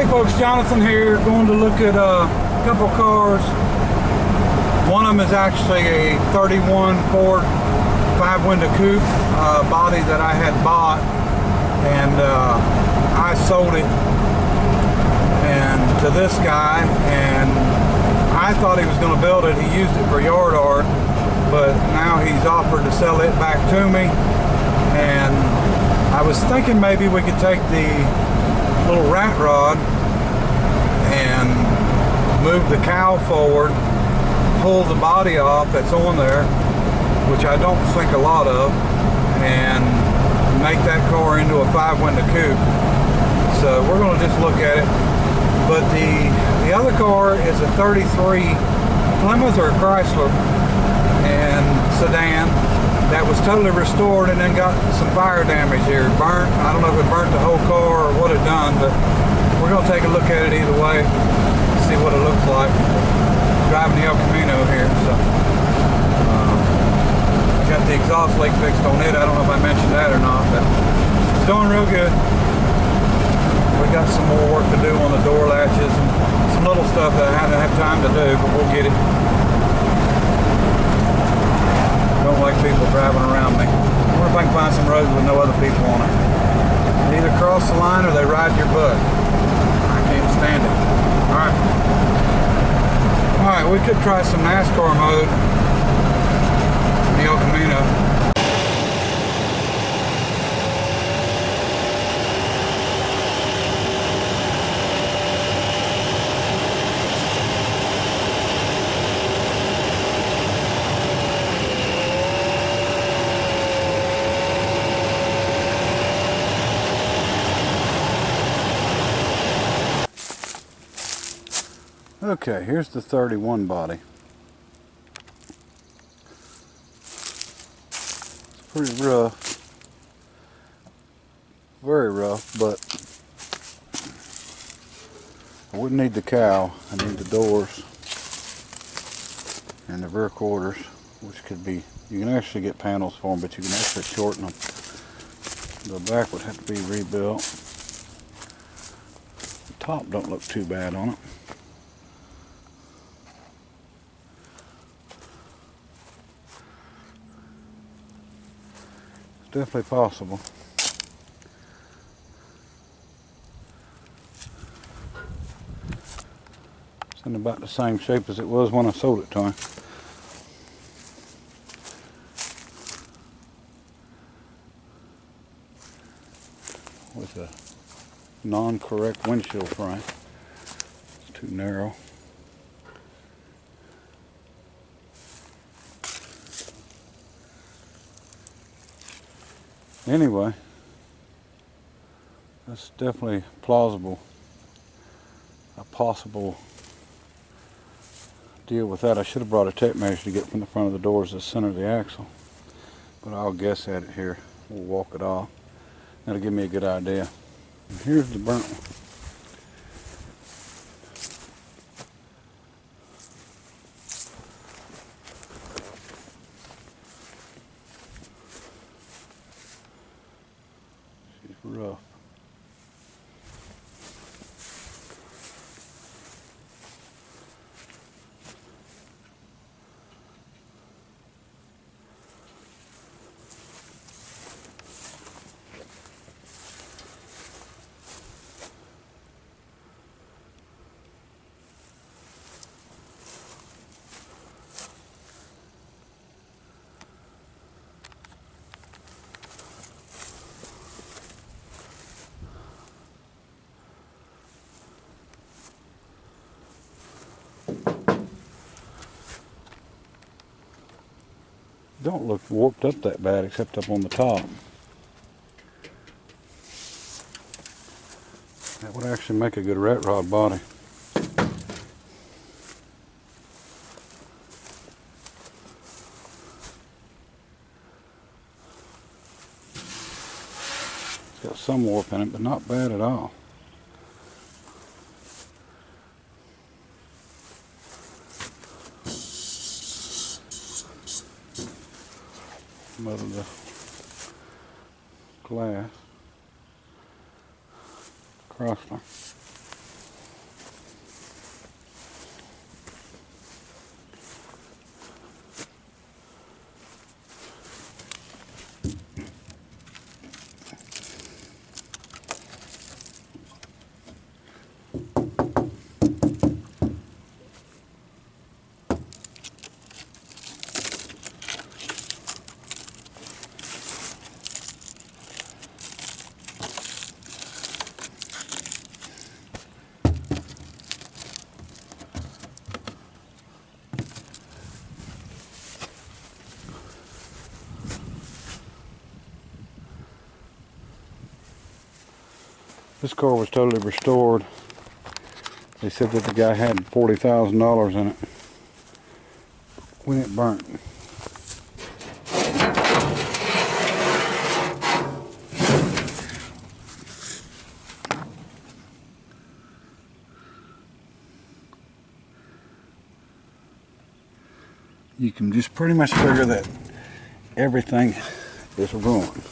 folks, Jonathan here, going to look at a couple cars. One of them is actually a 31 Ford 5-window coupe body that I had bought, and I sold it to this guy, and I thought he was going to build it. He used it for yard art, but now he's offered to sell it back to me, and I was thinking maybe we could take the little rat rod and move the cowl forward, pull the body off that's on there, which I don't think a lot of, and make that car into a 5-window coupe. So we're going to just look at it. But the other car is a 33 Plymouth or Chrysler and sedan that was totally restored and then got some fire damage here. Burnt. I don't know if it burnt the whole car or what it done, but we're going to take a look at it either way, see what it looks like. Driving the El Camino here, so I got the exhaust leak fixed on it. I don't know if I mentioned that or not, but it's doing real good. We got some more work to do on the door latches and some little stuff that I haven't had time to do, but we'll get it. Don't like people driving around me. I wonder if I can find some roads with no other people on it. They either cross the line or they ride your butt. I can't stand it. Alright. Alright, we could try some NASCAR mode in the El Camino. Okay, here's the 31 body. It's pretty rough. Very rough, but I wouldn't need the cowl. I need the doors and the rear quarters, which could be, you can actually get panels for them, but you can actually shorten them. The back would have to be rebuilt. The top don't look too bad on it. Definitely possible. It's in about the same shape as it was when I sold it to him. With a non-correct windshield frame. It's too narrow. Anyway, that's definitely plausible. A possible deal with that. I should have brought a tape measure to get from the front of the doors to the center of the axle, but I'll guess at it here. We'll walk it off. That'll give me a good idea. And here's the burnt one. Rough. Don't look warped up that bad except up on the top. That would actually make a good rat rod body. It's got some warp in it, but not bad at all. Out of the glass. Chrysler. This car was totally restored. They said that the guy had $40,000 in it when it burnt. You can just pretty much figure that everything is ruined.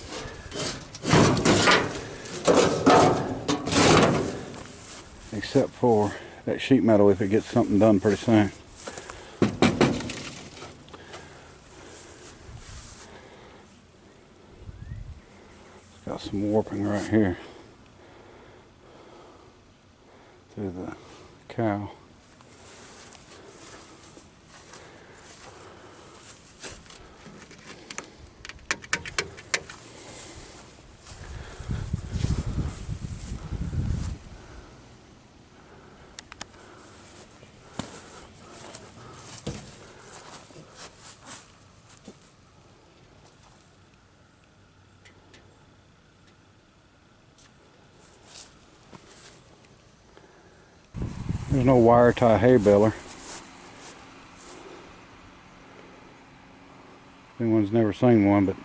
Except for that sheet metal if it gets something done pretty soon. It's got some warping right here through the cowl. There's no wire tie hay baler. Anyone's never seen one, but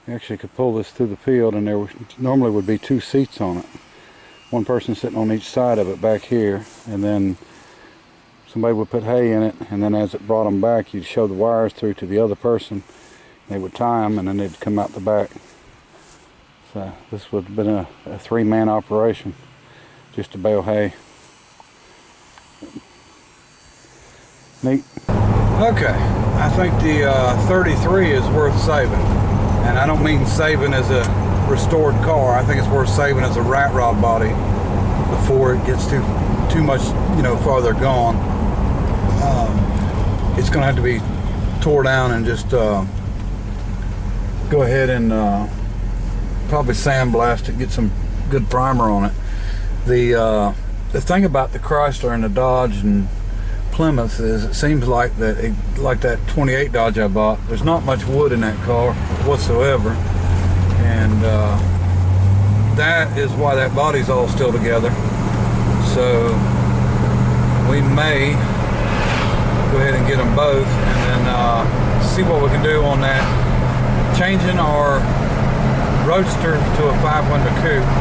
you actually could pull this through the field, and there normally would be 2 seats on it. One person sitting on each side of it back here, and then somebody would put hay in it, and then as it brought them back, you'd show the wires through to the other person. They would tie them, and then they'd come out the back. So this would have been a 3-man operation just to bale hay. Neat. Okay, I think the 33 is worth saving, and I don't mean saving as a restored car. I think it's worth saving as a rat rod body before it gets too much, you know, farther gone. It's going to have to be tore down and just go ahead and probably sandblast it, get some good primer on it. The thing about the Chrysler and the Dodge and Plymouth is it seems like that, like that 28 Dodge I bought, there's not much wood in that car whatsoever, and that is why that body's all still together. So we may go ahead and get them both, and then see what we can do on that. Changing our Roadster to a 5-window coupe,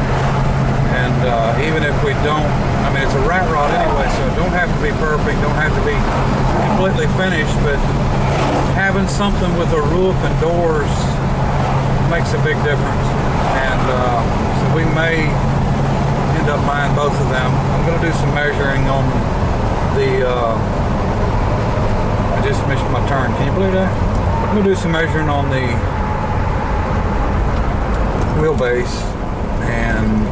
and even if we don't, I mean, it's a rat rod anyway, so it don't have to be perfect, don't have to be completely finished, but having something with a roof and doors makes a big difference. And so we may end up buying both of them. I'm going to do some measuring on the I just missed my turn, can you believe that? I'm going to do some measuring on the wheelbase and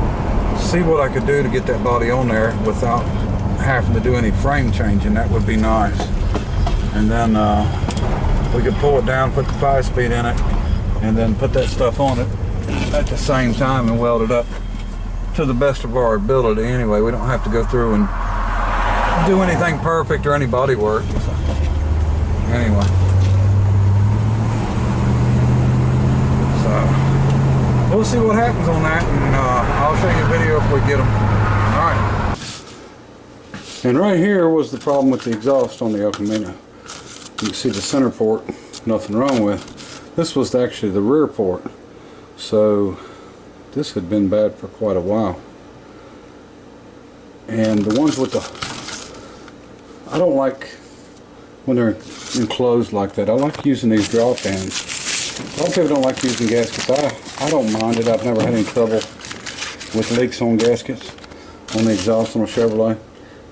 see what I could do to get that body on there without having to do any frame changing. That would be nice. And then we could pull it down, put the 5-speed in it, and then put that stuff on it at the same time and weld it up to the best of our ability. Anyway, we don't have to go through and do anything perfect or any body work. So, anyway. We'll see what happens on that, and I'll show you a video if we get them. Alright. And right here was the problem with the exhaust on the El Camino. You can see the center port, nothing wrong with. This was actually the rear port. So this had been bad for quite a while. And the ones with the... I don't like when they're enclosed like that. I like using these draw pins. A lot of people don't like using gaskets. I don't mind it. I've never had any trouble with leaks on gaskets on the exhaust on a Chevrolet.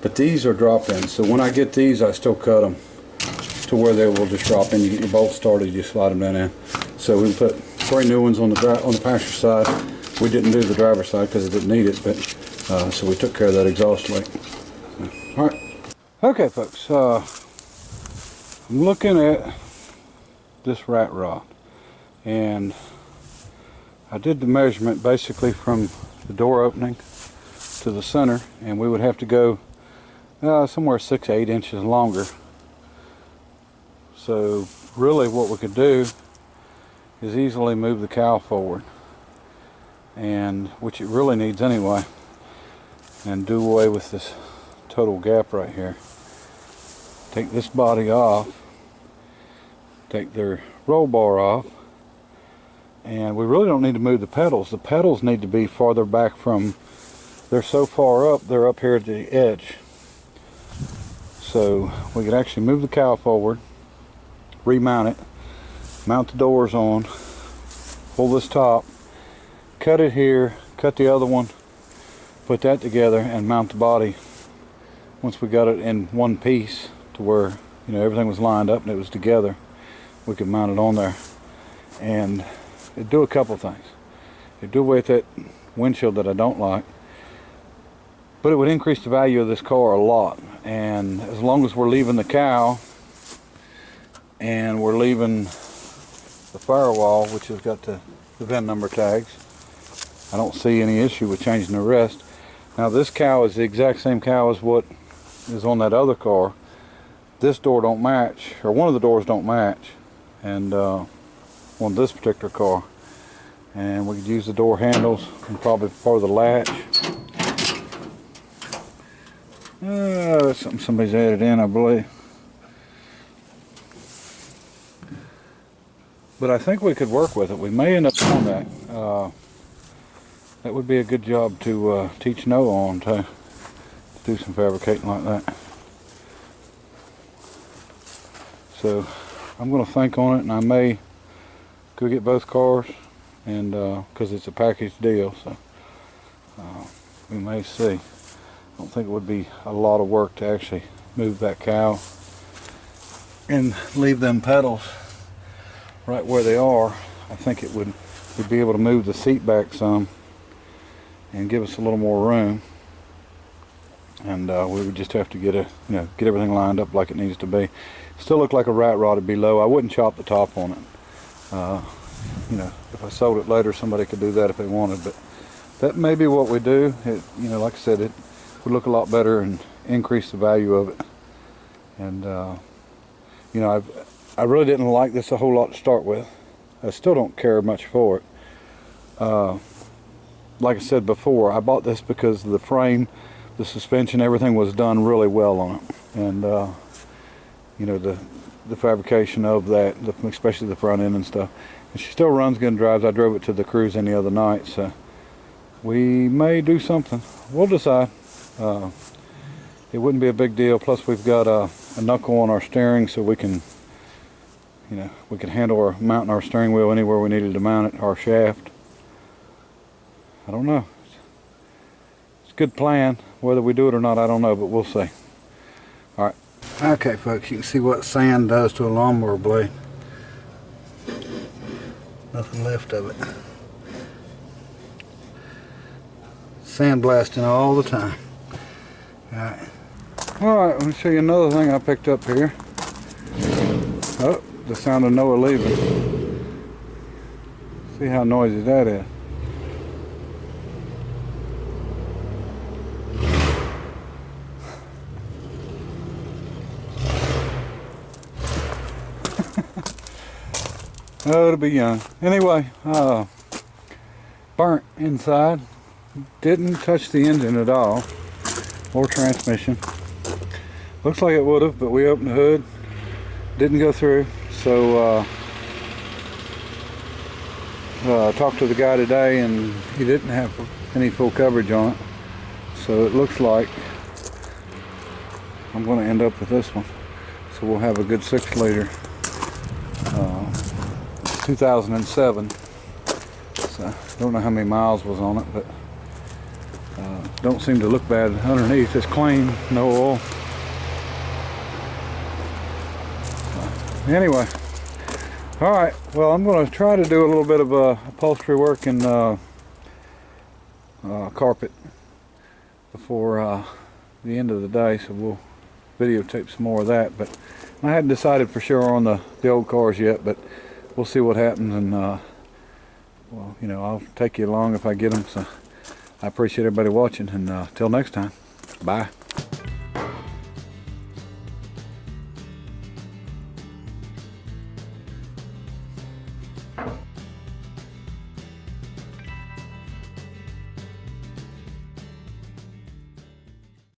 But these are drop-ins, so when I get these, I still cut them to where they will just drop in. You get your bolt started, you slide them down in. So we put 3 new ones on the passenger side. We didn't do the driver's side because it didn't need it, but so we took care of that exhaust leak. All right. Okay, folks. I'm looking at this rat rod. And I did the measurement basically from the door opening to the center, and we would have to go somewhere 6 to 8 inches longer. So really what we could do is easily move the cowl forward and which it really needs anyway, and do away with this total gap right here. Take this body off, take their roll bar off, and we really don't need to move the pedals. The pedals need to be farther back from, they're so far up, they're up here at the edge. So we could actually move the cowl forward, remount it, mount the doors on, pull this top, cut it here, cut the other one, put that together, and mount the body. Once we got it in one piece to where, you know, everything was lined up and it was together, we could mount it on there. And it'd do a couple things. It'd do away with that windshield that I don't like, but it would increase the value of this car a lot. And as long as we're leaving the cowl and we're leaving the firewall, which has got the VIN number tags, I don't see any issue with changing the rest. Now this cowl is the exact same cowl as what is on that other car. This door don't match, or one of the doors don't match, and on this particular car. And we could use the door handles and probably part of the latch. That's something somebody's added in, I believe. But I think we could work with it. We may end up doing that. That would be a good job to teach Noah on, to do some fabricating like that. So I'm going to think on it, and I may go get both cars, and because it's a package deal, so we may see. I don't think it would be a lot of work to actually move that cowl and leave them pedals right where they are. I think it would, we'd be able to move the seat back some and give us a little more room, and we would just have to get get everything lined up like it needs to be. Still look like a rat rod would be low. I wouldn't chop the top on it. You know, if I sold it later, somebody could do that if they wanted, but that may be what we do. It, you know, like I said, it would look a lot better and increase the value of it. And you know, I really didn't like this a whole lot to start with. I still don't care much for it. Like I said before, I bought this because the frame, the suspension, everything was done really well on it, and you know, the fabrication of that, especially the front end and stuff. And she still runs good and drives. I drove it to the cruise any other night, so we may do something. We'll decide. It wouldn't be a big deal. Plus, we've got a knuckle on our steering, so we can, you know, we can handle mounting our steering wheel anywhere we needed to mount it, our shaft. I don't know. It's a good plan. Whether we do it or not, I don't know, but we'll see. All right. Okay, folks, you can see what sand does to a lawnmower blade. Nothing left of it. Sandblasting all the time. Alright. Alright, let me show you another thing I picked up here. Oh, the sound of Noah leaving. See how noisy that is. Oh, it'll be young. Anyway, burnt inside. Didn't touch the engine at all, or transmission. Looks like it would have, but we opened the hood, didn't go through. So I talked to the guy today, and he didn't have any full coverage on it. So it looks like I'm going to end up with this one. So we'll have a good 6 liter. 2007, so don't know how many miles was on it, but don't seem to look bad underneath. It's clean, no oil. Anyway, all right, well, I'm going to try to do a little bit of upholstery work and carpet before the end of the day, so we'll videotape some more of that. But I hadn't decided for sure on the old cars yet, but we'll see what happens, and well, you know, I'll take you along if I get them. So I appreciate everybody watching, and till next time, bye.